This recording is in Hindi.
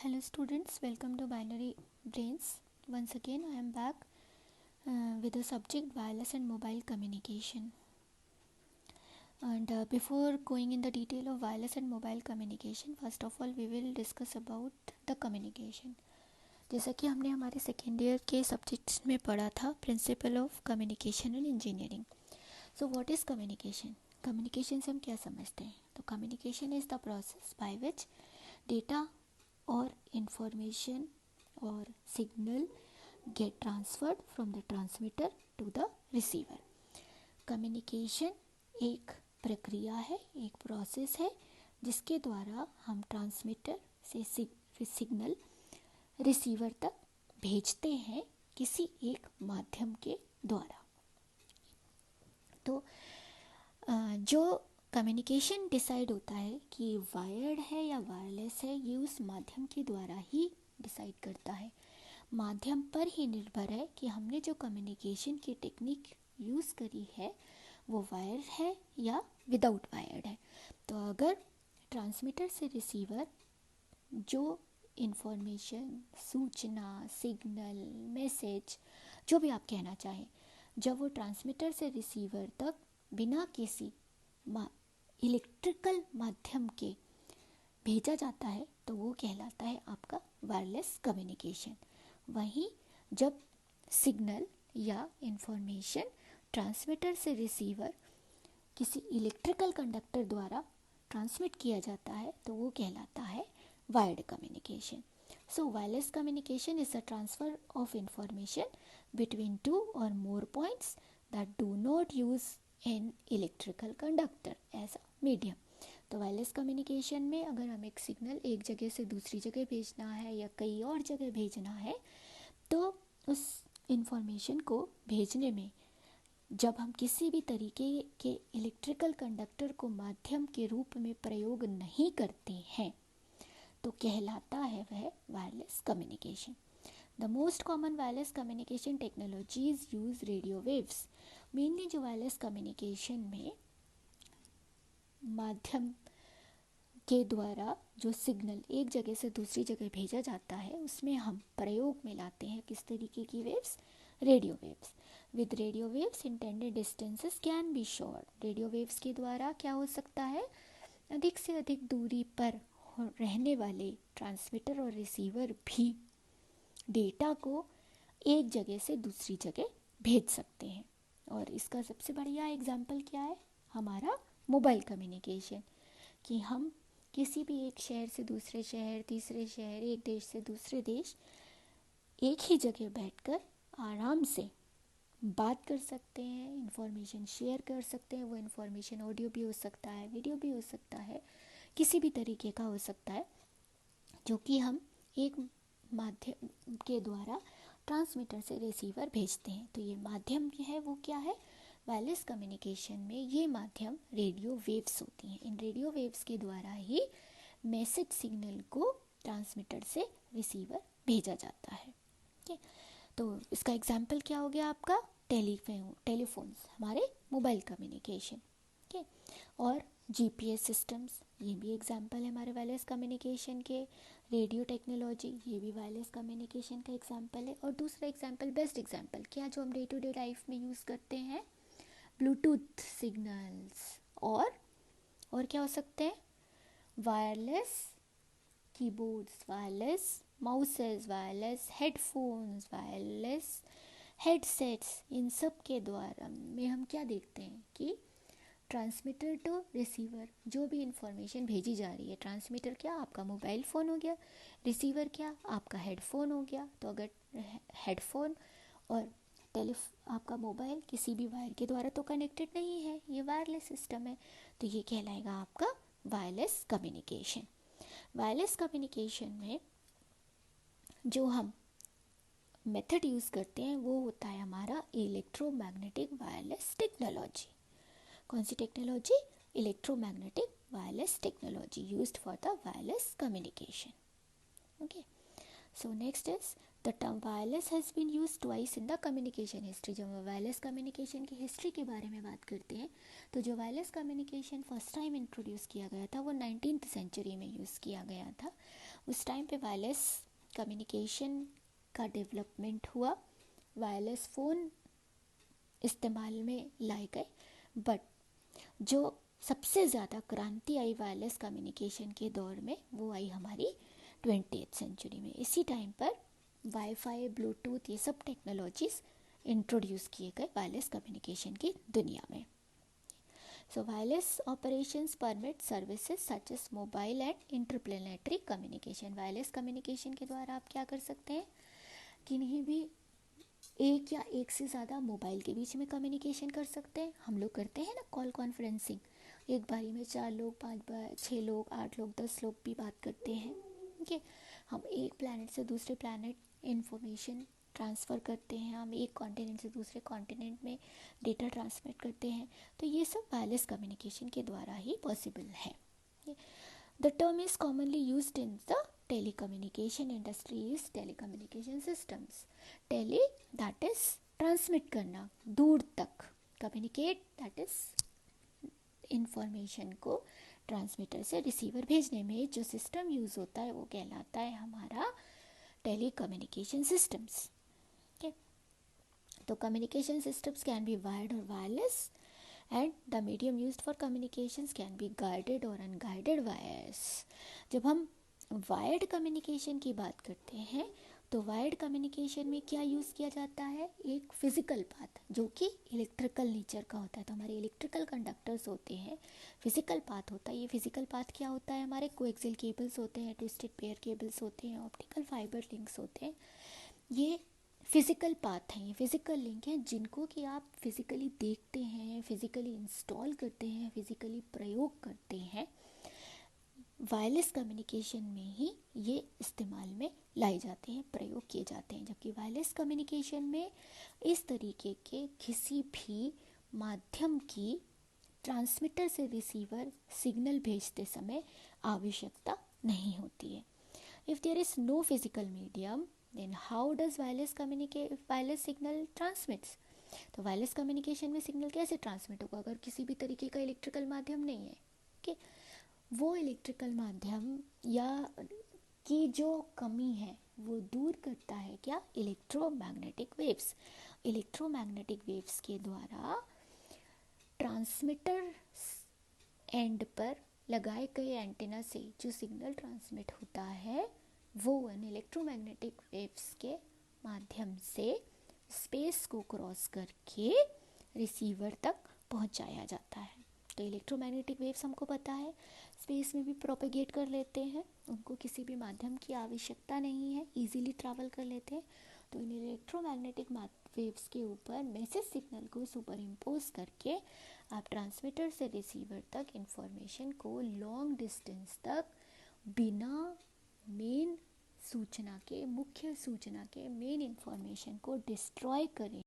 Hello students, welcome to Binary Brains. Once again I am back with the subject wireless and mobile communication. And before going in the detail of wireless and mobile communication, first of all we will discuss about the communication. जैसा कि हमने हमारे सेकेंड ईयर के सब्जेक्ट्स में पढ़ा था, principle of communication and engineering. So what is communication? Communication से हम क्या समझते हैं? तो communication is the process by which data or information or signal get transferred from the transmitter to the receiver. Communication एक प्रक्रिया है, एक प्रोसेस है जिसके द्वारा हम ट्रांसमीटर से सिग्नल रिसीवर तक भेजते हैं किसी एक माध्यम के द्वारा. तो जो कम्युनिकेशन डिसाइड होता है कि वायर्ड है या वायरलेस है, ये उस माध्यम के द्वारा ही डिसाइड करता है. माध्यम पर ही निर्भर है कि हमने जो कम्युनिकेशन की टेक्निक यूज़ करी है वो वायर है या विदाउट वायर्ड है. तो अगर ट्रांसमीटर से रिसीवर जो इंफॉर्मेशन, सूचना, सिग्नल, मैसेज, जो भी आप कहना चाहें, जब वो ट्रांसमीटर से रिसीवर तक बिना किसी इलेक्ट्रिकल माध्यम के भेजा जाता है तो वो कहलाता है आपका वायरलेस कम्युनिकेशन. वहीं जब सिग्नल या इंफॉर्मेशन ट्रांसमीटर से रिसीवर किसी इलेक्ट्रिकल कंडक्टर द्वारा ट्रांसमिट किया जाता है तो वो कहलाता है wired communication. So wireless communication is the transfer of information between two or more points that do not use an electrical conductor as a medium. तो वायरलेस कम्युनिकेशन में अगर हम एक सिग्नल एक जगह से दूसरी जगह भेजना है या कई और जगह भेजना है तो उस इंफॉर्मेशन को भेजने में जब हम किसी भी तरीके के इलेक्ट्रिकल कंडक्टर को माध्यम के रूप में प्रयोग नहीं करते हैं तो कहलाता है वह wireless communication. The most common wireless communication technologies use radio waves. Mainly जो वायरलेस कम्युनिकेशन में माध्यम के द्वारा जो सिग्नल एक जगह से दूसरी जगह भेजा जाता है उसमें हम प्रयोग में लाते हैं किस तरीके की waves? Radio waves. With radio waves intended distances can be short. Radio waves के द्वारा क्या हो सकता है? अधिक से अधिक दूरी पर रहने वाले ट्रांसमीटर और रिसीवर भी डेटा को एक जगह से दूसरी जगह भेज सकते हैं. और इसका सबसे बढ़िया एग्जाम्पल क्या है? हमारा मोबाइल कम्युनिकेशन. कि हम किसी भी एक शहर से दूसरे शहर, तीसरे शहर, एक देश से दूसरे देश एक ही जगह बैठकर आराम से बात कर सकते हैं, इंफॉर्मेशन शेयर कर सकते हैं. वो इंफॉर्मेशन ऑडियो भी हो सकता है, वीडियो भी हो सकता है, किसी भी तरीके का हो सकता है जो कि हम एक माध्यम के द्वारा ट्रांसमीटर से रिसीवर भेजते हैं. तो ये माध्यम है वो क्या है? वायरलेस कम्युनिकेशन में ये माध्यम रेडियो वेव्स होती हैं. इन रेडियो वेव्स के द्वारा ही मैसेज सिग्नल को ट्रांसमीटर से रिसीवर भेजा जाता है. ठीक, तो इसका एग्जाम्पल क्या हो गया आपका? टेलीफोन्स, हमारे मोबाइल कम्युनिकेशन. ठीक, और जीपीएस सिस्टम्स, ये भी एग्जाम्पल है हमारे वायरलेस कम्युनिकेशन के. रेडियो टेक्नोलॉजी, ये भी वायरलेस कम्युनिकेशन का एग्जाम्पल है. और दूसरा एग्जाम्पल, बेस्ट एग्जाम्पल क्या, जो हम डे टू डे लाइफ में यूज़ करते हैं, ब्लूटूथ सिग्नल्स. और क्या हो सकते हैं? Wireless keyboards, wireless mouses, wireless headphones, wireless headsets. इन सब के द्वारा में हम क्या देखते हैं कि ट्रांसमीटर टू रिसीवर जो भी इंफॉर्मेशन भेजी जा रही है, ट्रांसमीटर क्या? आपका मोबाइल फ़ोन हो गया. रिसीवर क्या? आपका हेडफोन हो गया. तो अगर हेडफोन और आपका मोबाइल किसी भी वायर के द्वारा तो कनेक्टेड नहीं है, ये वायरलेस सिस्टम है, तो ये कहलाएगा आपका वायरलेस कम्युनिकेशन. वायरलेस कम्युनिकेशन में जो हम मेथड यूज़ करते हैं वो होता है हमारा इलेक्ट्रोमैग्नेटिक वायरलेस टेक्नोलॉजी. कौन सी technology? Electromagnetic wireless technology used for the wireless communication. Okay, so next is the term wireless has been use twice in the communication history. जब हम वायरलेस कम्युनिकेशन की हिस्ट्री के बारे में बात करते हैं तो जो wireless communication first time introduce किया गया था वो 19th सेंचुरी में यूज़ किया गया था। उस टाइम पे वायरलेस कम्युनिकेशन का डेवलपमेंट हुआ, वायरलेस फ़ोन इस्तेमाल में लाए गए, बट जो सबसे ज़्यादा क्रांति आई वायरलेस कम्युनिकेशन के दौर में वो आई हमारी 20th सेंचुरी में। इसी टाइम पर वाईफाई, ब्लूटूथ, ये सब टेक्नोलॉजीज इंट्रोड्यूस किए गए वायरलेस कम्युनिकेशन की दुनिया में। So wireless operations permit services such as mobile and interplanetary communication. Wireless communication के द्वारा आप क्या कर सकते हैं, किन्हीं भी एक या एक से ज़्यादा मोबाइल के बीच में कम्युनिकेशन कर सकते हैं। हम लोग करते हैं ना कॉल कॉन्फ्रेंसिंग, एक बारी में 4 लोग, 5 बार 6 लोग, 8 लोग, 10 लोग भी बात करते हैं। ठीक है, हम एक प्लैनेट से दूसरे प्लैनेट इंफॉर्मेशन ट्रांसफ़र करते हैं, हम एक कॉन्टिनेंट से दूसरे कॉन्टिनेंट में डेटा ट्रांसमिट करते हैं। तो ये सब वायरलेस कम्युनिकेशन के द्वारा ही पॉसिबल है। The term is commonly used in the telecommunication industry is telecommunication systems. Tele that is transmit करना दूर तक, communicate that is information को ट्रांसमीटर से रिसीवर भेजने में जो सिस्टम यूज़ होता है वो कहलाता है हमारा टेलीकम्युनिकेशन सिस्टम्स। ओके, तो communication systems can be wired or wireless and the medium used for communications can be guided or unguided wires. जब हम वायर्ड कम्युनिकेशन की बात करते हैं तो वायर्ड कम्युनिकेशन में क्या यूज़ किया जाता है, एक फिज़िकल पाथ जो कि इलेक्ट्रिकल नेचर का होता है। तो हमारे इलेक्ट्रिकल कंडक्टर्स होते हैं, फिज़िकल पाथ होता है। ये फिज़िकल पाथ क्या होता है, हमारे कोएक्सियल केबल्स होते हैं, ट्विस्टेड पेयर केबल्स होते हैं, ऑप्टिकल फाइबर लिंक्स होते हैं। ये फिज़िकल पाथ हैं, ये फिज़िकल लिंक हैं जिनको कि आप फिज़िकली देखते हैं, फिज़िकली इंस्टॉल करते हैं, फिज़िकली प्रयोग करते हैं। वायरलेस कम्युनिकेशन में ही ये इस्तेमाल में लाए जाते हैं, प्रयोग किए जाते हैं। जबकि वायरलेस कम्युनिकेशन में इस तरीके के किसी भी माध्यम की ट्रांसमीटर से रिसीवर सिग्नल भेजते समय आवश्यकता नहीं होती है। If there is no physical medium then how does wireless signal transmits. तो वायरलेस कम्युनिकेशन में सिग्नल कैसे ट्रांसमिट होगा अगर किसी भी तरीके का इलेक्ट्रिकल माध्यम नहीं है। ओके, वो इलेक्ट्रिकल माध्यम या की जो कमी है वो दूर करता है क्या, इलेक्ट्रोमैग्नेटिक वेव्स। इलेक्ट्रोमैग्नेटिक वेव्स के द्वारा ट्रांसमीटर एंड पर लगाए गए एंटीना से जो सिग्नल ट्रांसमिट होता है वो उन इलेक्ट्रोमैग्नेटिक वेव्स के माध्यम से स्पेस को क्रॉस करके रिसीवर तक पहुंचाया जाता है। तो इलेक्ट्रोमैग्नेटिक वेव्स हमको पता है स्पेस में भी प्रोपेगेट कर लेते हैं, उनको किसी भी माध्यम की आवश्यकता नहीं है, इजीली ट्रैवल कर लेते हैं। तो इन इलेक्ट्रोमैग्नेटिक वेव्स के ऊपर मैसेज सिग्नल को सुपर इम्पोज करके आप ट्रांसमीटर से रिसीवर तक इंफॉर्मेशन को लॉन्ग डिस्टेंस तक बिना मेन सूचना के, मुख्य सूचना के, मेन इंफॉर्मेशन को डिस्ट्रॉय करें